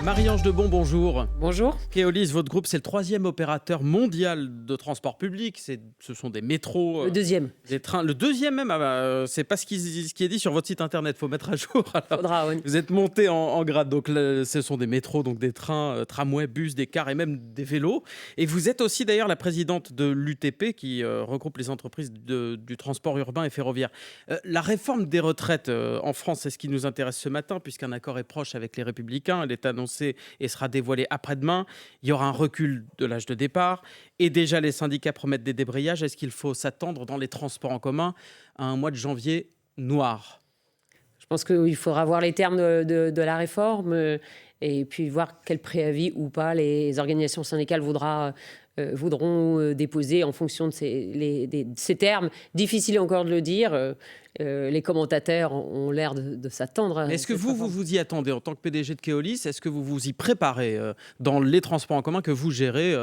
Marie-Ange Debon, bonjour. Bonjour. Keolis, votre groupe, c'est le 3e opérateur mondial de transport public. Ce sont des métros, Le deuxième. des trains. Le 2e même, c'est pas ce qui est dit sur votre site internet. Il faut mettre à jour. Alors, Faudra, oui. vous êtes monté en grade. Donc, ce sont des métros, donc des trains, tramways, bus, des cars et même des vélos. Et vous êtes aussi d'ailleurs la présidente de l'UTP qui regroupe les entreprises du transport urbain et ferroviaire. La réforme des retraites en France, c'est ce qui nous intéresse ce matin, puisqu'un accord est proche avec les Républicains. Elle est annoncée et sera dévoilée après-demain. Il y aura un recul de l'âge de départ. Et déjà, les syndicats promettent des débrayages. Est-ce qu'il faut s'attendre dans les transports en commun à un mois de janvier noir ? Je pense qu'il faudra voir les termes de la réforme et puis voir quel préavis ou pas les organisations syndicales voudront déposer en fonction de ces termes. Difficile encore de le dire. Les commentateurs ont l'air de s'attendre à Est-ce que cette vous réforme. vous y attendez en tant que PDG de Keolis ? Est-ce que vous vous y préparez dans les transports en commun que vous gérez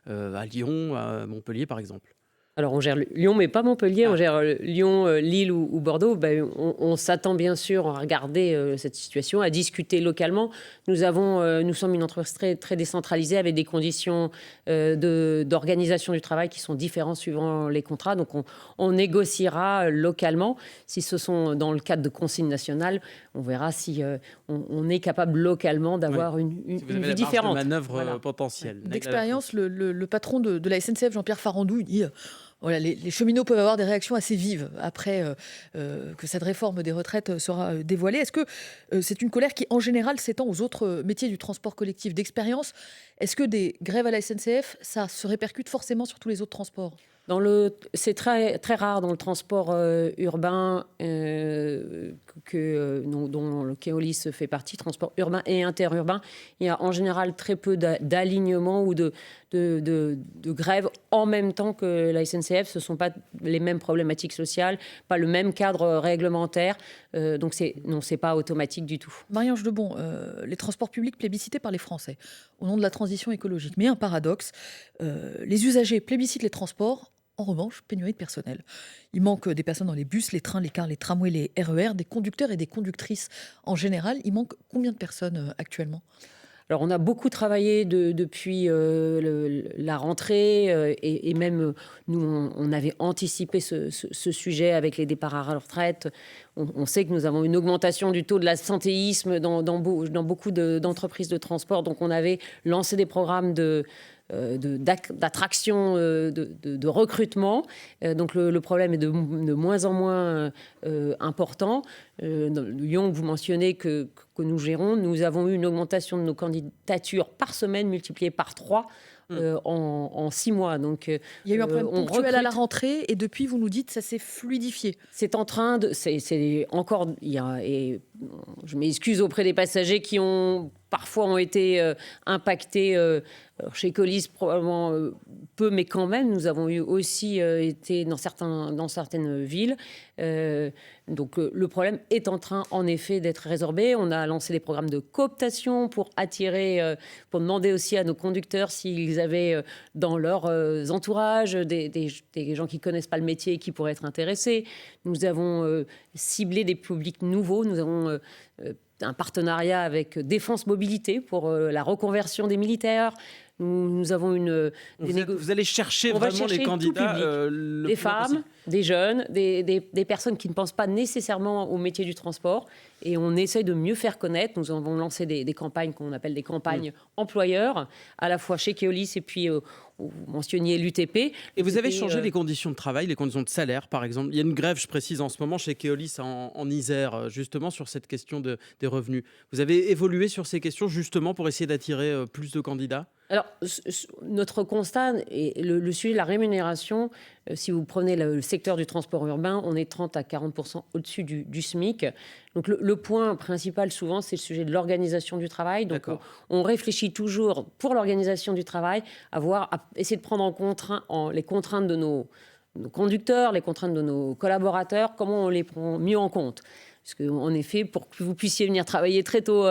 à Lyon, à Montpellier par exemple ? Alors, on gère Lyon, mais pas Montpellier. Ah. On gère Lyon, Lille ou Bordeaux. On s'attend bien sûr à regarder cette situation, à discuter localement. Nous sommes une entreprise très, très décentralisée avec des conditions d'organisation du travail qui sont différentes suivant les contrats. Donc, on négociera localement. Si ce sont dans le cadre de consignes nationales, on verra si on est capable localement d'avoir une Si vous avez vie la différente. marge de manœuvre Voilà. potentielle. D'expérience, le patron de la SNCF, Jean-Pierre Farandou, il dit voilà, les cheminots peuvent avoir des réactions assez vives après que cette réforme des retraites sera dévoilée. Est-ce que c'est une colère qui, en général, s'étend aux autres métiers du transport collectif d'expérience ? Est-ce que des grèves à la SNCF, ça se répercute forcément sur tous les autres transports ? C'est très, très rare dans le transport urbain dont le Keolis fait partie, transport urbain et interurbain. Il y a en général très peu d'alignement ou de grève en même temps que la SNCF. Ce ne sont pas les mêmes problématiques sociales, pas le même cadre réglementaire. Donc, c'est pas automatique du tout. Marie-Ange Debon, les transports publics plébiscités par les Français au nom de la transition écologique. Mais un paradoxe, les usagers plébiscitent les transports. En revanche, pénurie de personnel. Il manque des personnes dans les bus, les trains, les cars, les tramways, les RER, des conducteurs et des conductrices en général. Il manque combien de personnes actuellement ? Alors, on a beaucoup travaillé depuis la rentrée et même nous, on avait anticipé ce sujet avec les départs à la retraite. On sait que nous avons une augmentation du taux de l'absentéisme dans beaucoup d'entreprises de transport. Donc, on avait lancé des programmes d'attraction, de recrutement. Donc le problème est de moins en moins important. Lyon, que vous mentionnez, que nous gérons, nous avons eu une augmentation de nos candidatures par semaine multipliée par 3 en 6 mois. Donc, il y a eu un problème ponctuel à la rentrée et depuis, vous nous dites, ça s'est fluidifié. C'est en train de... C'est encore... et je m'excuse auprès des passagers qui parfois ont été impactés. Chez Keolis, probablement peu, mais quand même, nous avons eu aussi été dans certaines villes. Donc, le problème est en train, en effet, d'être résorbé. On a lancé des programmes de cooptation pour pour demander aussi à nos conducteurs s'ils avaient dans leurs entourages des gens qui ne connaissent pas le métier et qui pourraient être intéressés. Nous avons ciblé des publics nouveaux. Nous avons un partenariat avec Défense Mobilité pour la reconversion des militaires. Nous avons Vous allez chercher vraiment les candidats, des femmes, des jeunes, des personnes qui ne pensent pas nécessairement au métier du transport. Et on essaye de mieux faire connaître. Nous avons lancé des campagnes qu'on appelle des campagnes employeurs, à la fois chez Keolis et puis vous mentionniez l'UTP. Et vous avez changé les conditions de travail, les conditions de salaire, par exemple. Il y a une grève, je précise, en ce moment chez Keolis en Isère, justement sur cette question des revenus. Vous avez évolué sur ces questions justement pour essayer d'attirer plus de candidats ? Alors, notre constat est le sujet de la rémunération. Si vous prenez le secteur du transport urbain, on est 30 à 40% au-dessus du SMIC. Donc, le point principal, souvent, c'est le sujet de l'organisation du travail. Donc, on réfléchit toujours, pour l'organisation du travail, à essayer de prendre en compte les contraintes de nos conducteurs, les contraintes de nos collaborateurs, comment on les prend mieux en compte. Parce qu'en effet, pour que vous puissiez venir travailler très tôt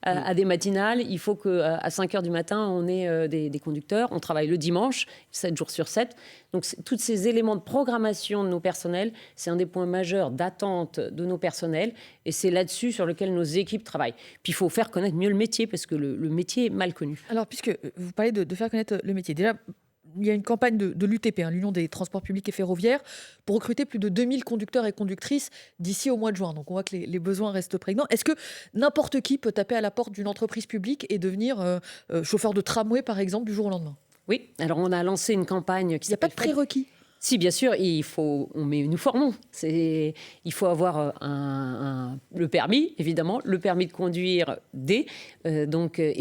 à des matinales, il faut qu'à 5 heures du matin, on ait des conducteurs. On travaille le dimanche, 7 jours sur 7. Donc, tous ces éléments de programmation de nos personnels, c'est un des points majeurs d'attente de nos personnels. Et c'est là-dessus sur lequel nos équipes travaillent. Puis, il faut faire connaître mieux le métier, parce que le métier est mal connu. Alors, puisque vous parlez de faire connaître le métier, déjà, il y a une campagne de l'UTP, l'Union des transports publics et ferroviaires, pour recruter plus de 2000 conducteurs et conductrices d'ici au mois de juin. Donc on voit que les besoins restent prégnants. Est-ce que n'importe qui peut taper à la porte d'une entreprise publique et devenir chauffeur de tramway, par exemple, du jour au lendemain? Oui, alors on a lancé une campagne qui Il n'y a pas s'appelle de prérequis? Si, bien sûr, nous formons. Il faut avoir le permis, évidemment, le permis de conduire et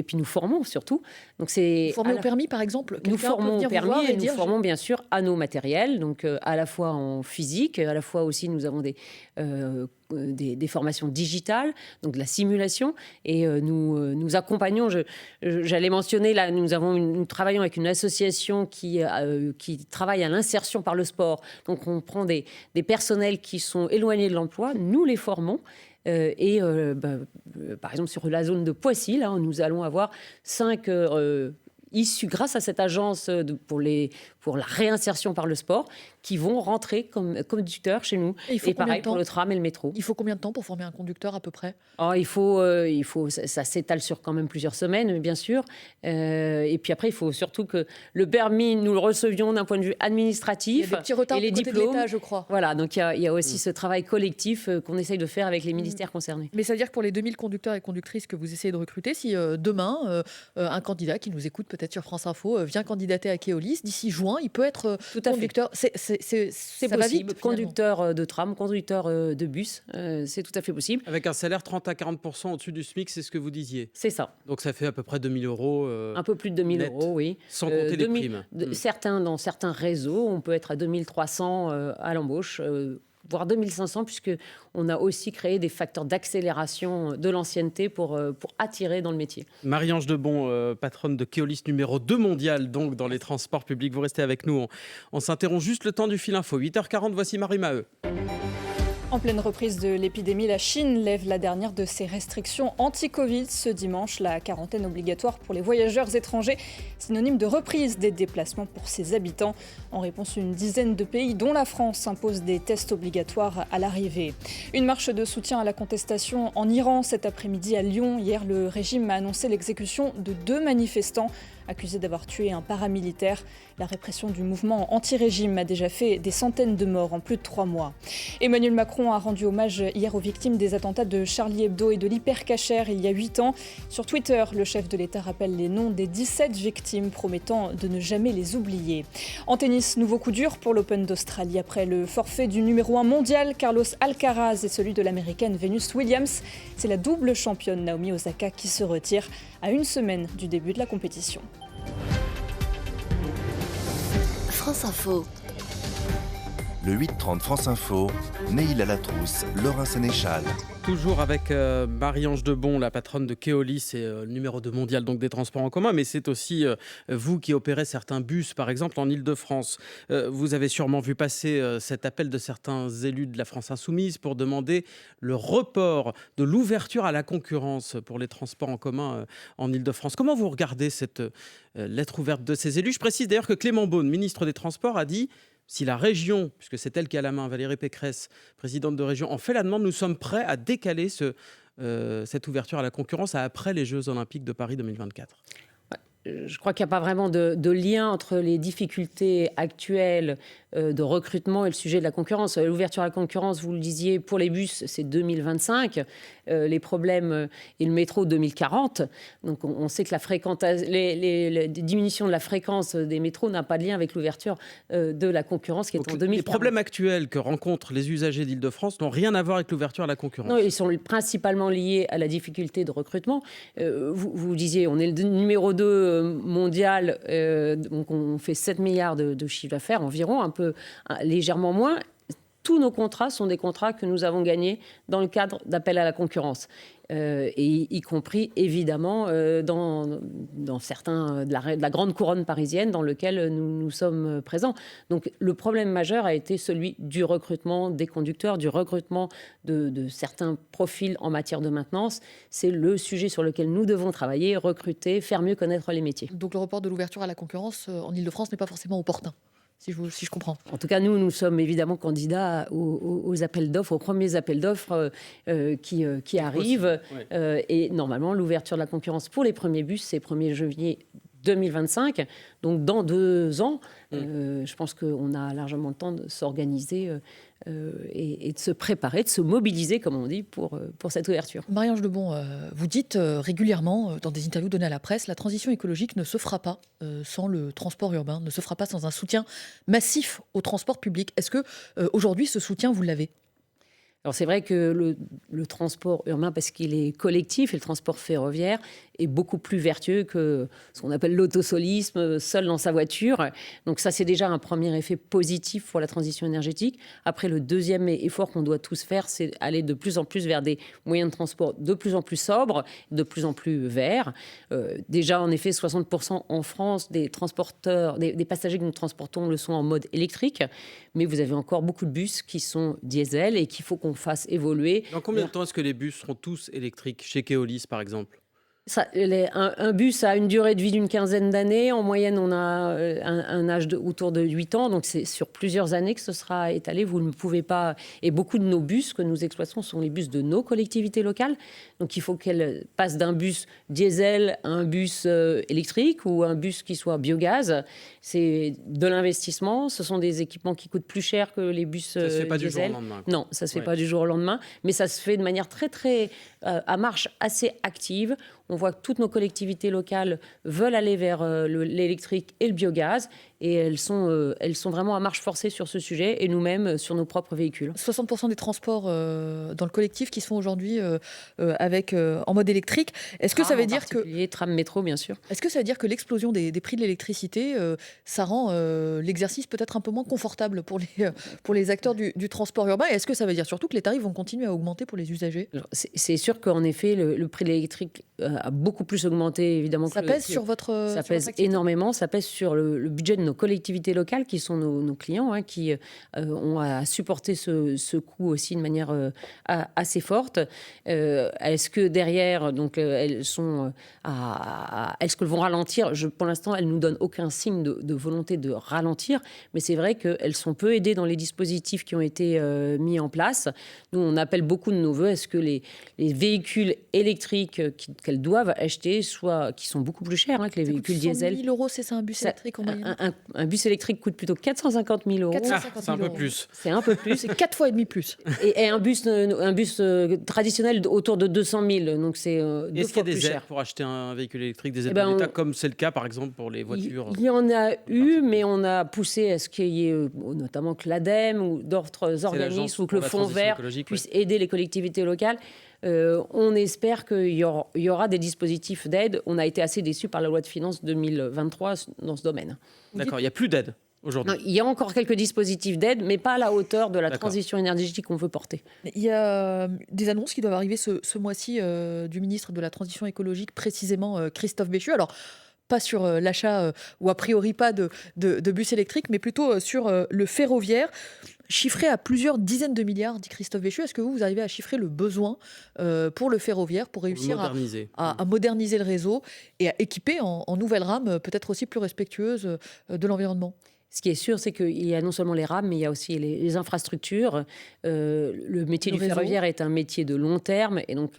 puis nous formons surtout. Donc Vous formez au permis, par exemple? Nous formons au permis et nous dire, formons bien sûr à nos matériels, donc à la fois en physique, à la fois aussi nous avons des formations digitales, donc de la simulation, et nous accompagnons. J'allais mentionner là, nous travaillons avec une association qui travaille à l'insertion par le sport. Donc on prend des personnels qui sont éloignés de l'emploi, nous les formons. Par exemple, sur la zone de Poissy, là, nous allons avoir 5 issus, grâce à cette agence pour la réinsertion par le sport, qui vont rentrer comme conducteurs chez nous. Et pareil pour le tram et le métro. Il faut combien de temps pour former un conducteur à peu près? Ça s'étale sur quand même plusieurs semaines, bien sûr. Et puis après, il faut surtout que le permis, nous le recevions d'un point de vue administratif. Il y a des petits retards et les du côté diplômes, de l'État, je crois. Voilà, donc il y a aussi ce travail collectif qu'on essaye de faire avec les ministères concernés. Mais ça veut dire que pour les 2000 conducteurs et conductrices que vous essayez de recruter, si demain, un candidat qui nous écoute peut-être sur France Info vient candidater à Keolis, d'ici juin, il peut être conducteur. C'est possible. Conducteur de tram, conducteur de bus, c'est tout à fait possible. Avec un salaire 30 à 40% au-dessus du SMIC, c'est ce que vous disiez. C'est ça. Donc ça fait à peu près 2 000 euros. Un peu plus de 2 000 euros, oui. Sans compter les primes. Dans certains réseaux, on peut être à 2 300 à l'embauche. Voire 2500, puisqu'on a aussi créé des facteurs d'accélération de l'ancienneté pour attirer dans le métier. Marie-Ange Debon, patronne de Keolis numéro 2 mondial, donc dans les transports publics. Vous restez avec nous. On s'interrompt juste le temps du fil info. 8h40, voici Marie Maheu. En pleine reprise de l'épidémie, la Chine lève la dernière de ses restrictions anti-Covid. Ce dimanche, la quarantaine obligatoire pour les voyageurs étrangers, synonyme de reprise des déplacements pour ses habitants. En réponse, une dizaine de pays, dont la France, impose des tests obligatoires à l'arrivée. Une marche de soutien à la contestation en Iran cet après-midi à Lyon. Hier, le régime a annoncé l'exécution de 2 manifestants accusés d'avoir tué un paramilitaire. La répression du mouvement anti-régime a déjà fait des centaines de morts en plus de 3 mois. Emmanuel Macron a rendu hommage hier aux victimes des attentats de Charlie Hebdo et de l'Hypercacher il y a 8 ans. Sur Twitter, le chef de l'État rappelle les noms des 17 victimes, promettant de ne jamais les oublier. En tennis, nouveau coup dur pour l'Open d'Australie. Après le forfait du numéro 1 mondial, Carlos Alcaraz, et celui de l'américaine Venus Williams, c'est la double championne Naomi Osaka qui se retire à 1 semaine du début de la compétition. France Info. Le 8h30 France Info, Neil Alatrousse, Laurent Sénéchal. Toujours avec Marie-Ange Debon, la patronne de Keolis et numéro 2 mondial donc des transports en commun, mais c'est aussi vous qui opérez certains bus, par exemple en Ile-de-France. Vous avez sûrement vu passer cet appel de certains élus de la France Insoumise pour demander le report de l'ouverture à la concurrence pour les transports en commun en Ile-de-France. Comment vous regardez cette lettre ouverte de ces élus? Je précise d'ailleurs que Clément Beaune, ministre des Transports, a dit: si la région, puisque c'est elle qui a la main, Valérie Pécresse, présidente de région, en fait la demande, nous sommes prêts à décaler cette ouverture à la concurrence à après les Jeux Olympiques de Paris 2024. Je crois qu'il n'y a pas vraiment de lien entre les difficultés actuelles de recrutement et le sujet de la concurrence. L'ouverture à la concurrence, vous le disiez, pour les bus, c'est 2025. Les problèmes et le métro 2040. Donc on sait que la diminution de la fréquence des métros n'a pas de lien avec l'ouverture de la concurrence qui est en 2040. Les problèmes actuels que rencontrent les usagers d'Île-de-France n'ont rien à voir avec l'ouverture à la concurrence. Non, ils sont principalement liés à la difficulté de recrutement. Vous disiez, on est le numéro 2 mondial, donc on fait 7 milliards de chiffre d'affaires environ, légèrement moins. tous nos contrats sont des contrats que nous avons gagnés dans le cadre d'appel à la concurrence. Et y compris évidemment dans certains de la grande couronne parisienne dans lequel nous sommes présents. Donc le problème majeur a été celui du recrutement des conducteurs, du recrutement de certains profils en matière de maintenance. C'est le sujet sur lequel nous devons travailler, recruter, faire mieux connaître les métiers. Donc le report de l'ouverture à la concurrence en Ile-de-France n'est pas forcément opportun, si je comprends. En tout cas, nous sommes évidemment candidats aux appels d'offres, aux premiers appels d'offres qui arrivent. Ouais. Et normalement, l'ouverture de la concurrence pour les premiers bus, c'est 1er janvier 2025. Donc, dans 2 ans, je pense qu'on a largement le temps de s'organiser et de se préparer, de se mobiliser, comme on dit, pour cette ouverture. Marie-Ange Lebon, vous dites régulièrement dans des interviews données à la presse, la transition écologique ne se fera pas sans le transport urbain, ne se fera pas sans un soutien massif au transport public. Est-ce que aujourd'hui, ce soutien, vous l'avez ? Alors c'est vrai que le transport urbain, parce qu'il est collectif, et le transport ferroviaire est beaucoup plus vertueux que ce qu'on appelle l'autosolisme, seul dans sa voiture. Donc ça, c'est déjà un premier effet positif pour la transition énergétique. Après, le deuxième effort qu'on doit tous faire, c'est aller de plus en plus vers des moyens de transport de plus en plus sobres, de plus en plus verts. Déjà, en effet, 60% en France des transporteurs, des passagers que nous transportons le sont en mode électrique. Mais vous avez encore beaucoup de bus qui sont diesel et qu'il faut qu'on fasse évoluer. Dans combien de temps est-ce que les bus seront tous électriques chez Keolis, par exemple ? Un bus a une durée de vie d'une 15aine d'années. En moyenne, on a un âge autour de 8 ans. Donc, c'est sur plusieurs années que ce sera étalé. Vous ne pouvez pas... Et beaucoup de nos bus que nous exploitons sont les bus de nos collectivités locales. Donc, il faut qu'elles passent d'un bus diesel à un bus électrique ou un bus qui soit biogaz. C'est de l'investissement. Ce sont des équipements qui coûtent plus cher que les bus diesel. Ça se fait pas du jour au lendemain, quoi. Non, ça ne se fait pas du jour au lendemain. Mais ça se fait de manière très, très... à marche assez active. On voit que toutes nos collectivités locales veulent aller vers l'électrique et le biogaz. Et elles sont vraiment à marche forcée sur ce sujet, et nous-mêmes sur nos propres véhicules. 60% des transports dans le collectif qui se font aujourd'hui en mode électrique. Est-ce que ça veut dire que... Tram, métro, bien sûr. Est-ce que ça veut dire que l'explosion des prix de l'électricité, ça rend l'exercice peut-être un peu moins confortable pour les acteurs du transport urbain ? Et est-ce que ça veut dire surtout que les tarifs vont continuer à augmenter pour les usagers ? C'est sûr qu'en effet, le prix de l'électrique a beaucoup plus augmenté, évidemment. Ça pèse sur votre... Ça pèse énormément. Ça pèse sur le budget de nos collectivités locales, qui sont nos clients, qui ont à supporter ce coût aussi de manière assez forte. Est-ce que derrière, donc, est-ce qu'elles vont ralentir ? Pour l'instant, elles ne nous donnent aucun signe de volonté de ralentir, mais c'est vrai qu'elles sont peu aidées dans les dispositifs qui ont été mis en place. Nous, on appelle beaucoup de nos voeux à ce que les véhicules électriques qu'elles doivent acheter, qui sont beaucoup plus chers que les véhicules diesel. 100 000 €, c'est ça, un bus électrique en moyenne ? Un bus électrique coûte plutôt 450 000 €. C'est un peu plus. C'est un peu plus. C'est 4 fois et demi plus. Et un bus traditionnel autour de 200 000. Donc c'est 2 fois plus cher. Est-ce qu'il y a des aides pour acheter un véhicule électrique, des aides de l'État, comme c'est le cas par exemple pour les voitures ? Il y en a eu, mais on a poussé à ce qu'il y ait notamment que l'ADEME ou d'autres organismes ou que le Fonds vert puisse aider les collectivités locales. On espère qu'il y aura des dispositifs d'aide. On a été assez déçus par la loi de finances 2023 dans ce domaine. D'accord, il n'y a plus d'aide aujourd'hui. Non, il y a encore quelques dispositifs d'aide, mais pas à la hauteur de la transition énergétique qu'on veut porter. Il y a des annonces qui doivent arriver ce mois-ci du ministre de la Transition écologique, précisément Christophe Béchu. Alors, pas sur l'achat, ou a priori pas de bus électriques, mais plutôt sur le ferroviaire. Chiffré à plusieurs dizaines de milliards, dit Christophe Béchu. Est-ce que vous arrivez à chiffrer le besoin pour le ferroviaire, pour réussir à moderniser le réseau et à équiper en nouvelles rames, peut-être aussi plus respectueuses de l'environnement ? Ce qui est sûr, c'est qu'il y a non seulement les rames, mais il y a aussi les infrastructures. Le métier du ferroviaire est un métier de long terme, et donc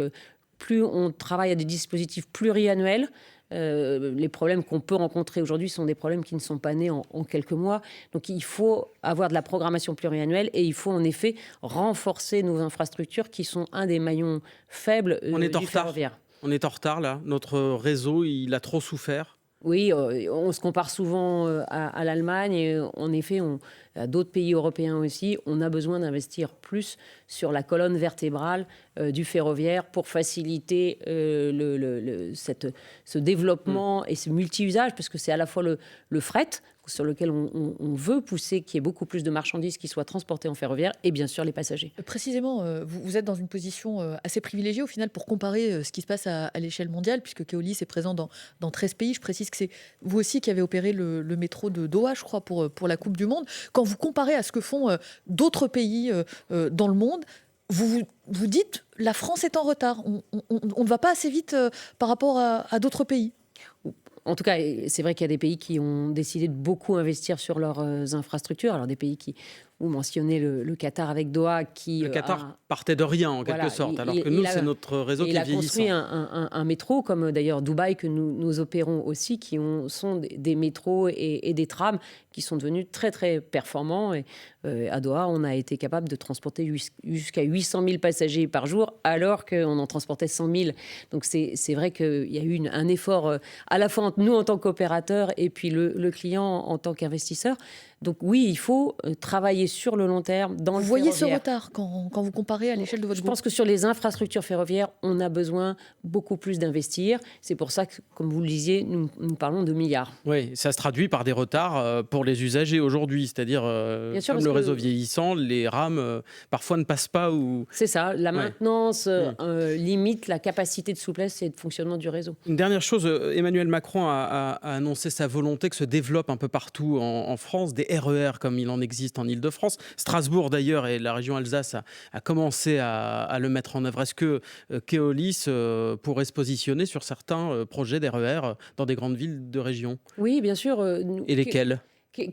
plus on travaille à des dispositifs pluriannuels, les problèmes qu'on peut rencontrer aujourd'hui sont des problèmes qui ne sont pas nés en quelques mois. Donc il faut avoir de la programmation pluriannuelle, et il faut en effet renforcer nos infrastructures qui sont un des maillons faibles du ferroviaire. On est en retard là. Notre réseau, il a trop souffert. Oui, on se compare souvent à l'Allemagne. Et en effet, à d'autres pays européens aussi, on a besoin d'investir plus sur la colonne vertébrale du ferroviaire pour faciliter ce développement et ce multi-usage, parce que c'est à la fois le fret, sur lequel on veut pousser, qu'il y ait beaucoup plus de marchandises qui soient transportées en ferroviaire, et bien sûr les passagers. Précisément, vous êtes dans une position assez privilégiée au final pour comparer ce qui se passe à l'échelle mondiale, puisque Keolis est présent dans 13 pays. Je précise que c'est vous aussi qui avez opéré le métro de Doha, je crois, pour la Coupe du Monde. Quand vous comparez à ce que font d'autres pays dans le monde, vous dites la France est en retard. On ne va pas assez vite par rapport à d'autres pays. En tout cas, c'est vrai qu'il y a des pays qui ont décidé de beaucoup investir sur leurs infrastructures. Alors des pays qui, vous mentionnez le Qatar avec Doha, qui le Qatar partait de rien en quelque sorte, alors que nous, c'est notre réseau qui est vieillissant. Il a construit un métro, comme d'ailleurs Dubaï, que nous opérons aussi, qui sont des métros et des trams qui sont devenus très très performants. Et à Doha, on a été capable de transporter jusqu'à 800 000 passagers par jour, alors qu'on en transportait 100 000. Donc c'est vrai qu'il y a eu un effort à la fois entre nous en tant qu'opérateurs et puis le client en tant qu'investisseur. Donc oui, il faut travailler sur le long terme dans le ferroviaire. Vous voyez ce retard quand vous comparez à l'échelle de votre groupe ? Je pense que sur les infrastructures ferroviaires, on a besoin beaucoup plus d'investir. C'est pour ça que, comme vous le disiez, nous parlons de milliards. Oui, ça se traduit par des retards pour les usagers aujourd'hui. C'est-à-dire, comme le réseau vieillissant, les rames parfois ne passent pas. C'est ça, la maintenance limite la capacité de souplesse et de fonctionnement du réseau. Une dernière chose, Emmanuel Macron a annoncé sa volonté que se développe un peu partout en France des RER comme il en existe en Ile-de-France. Strasbourg d'ailleurs et la région Alsace a commencé à le mettre en œuvre. Est-ce que Keolis pourrait se positionner sur certains projets d'RER dans des grandes villes de région ? Oui, bien sûr. Et lesquels ?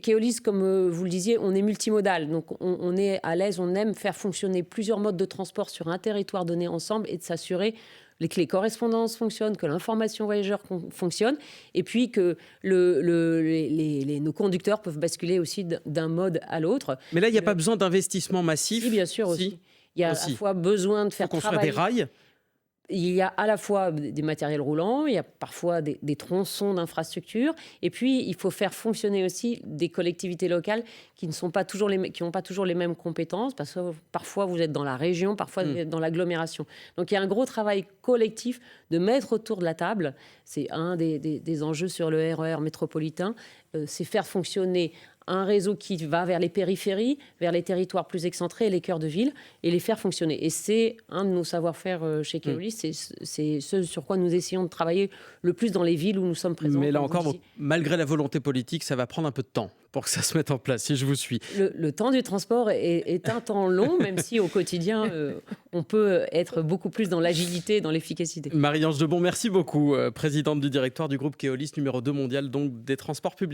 Keolis, comme vous le disiez, on est multimodal. Donc on est à l'aise, on aime faire fonctionner plusieurs modes de transport sur un territoire donné ensemble et de s'assurer que les correspondances fonctionnent, que l'information voyageur fonctionne, et puis que nos conducteurs peuvent basculer aussi d'un mode à l'autre. Mais là, il n'y a pas besoin d'investissement massif. Si, bien sûr aussi. Il y a à la fois besoin de faire construire des rails. Il y a à la fois des matériels roulants, il y a parfois des tronçons d'infrastructures, et puis il faut faire fonctionner aussi des collectivités locales qui n'ont pas toujours les mêmes compétences, parce que parfois vous êtes dans la région, parfois vous êtes dans l'agglomération. Donc il y a un gros travail collectif de mettre autour de la table, c'est un des enjeux sur le RER métropolitain, c'est faire fonctionner un réseau qui va vers les périphéries, vers les territoires plus excentrés et les cœurs de ville, et les faire fonctionner. Et c'est un de nos savoir-faire chez Keolis, c'est ce sur quoi nous essayons de travailler le plus dans les villes où nous sommes présents. Mais là encore, malgré la volonté politique, ça va prendre un peu de temps pour que ça se mette en place, si je vous suis. Le temps du transport est un temps long, même si au quotidien, on peut être beaucoup plus dans l'agilité, dans l'efficacité. Marie-Ange Debon, merci beaucoup, présidente du directoire du groupe Keolis, numéro 2 mondial donc des transports publics.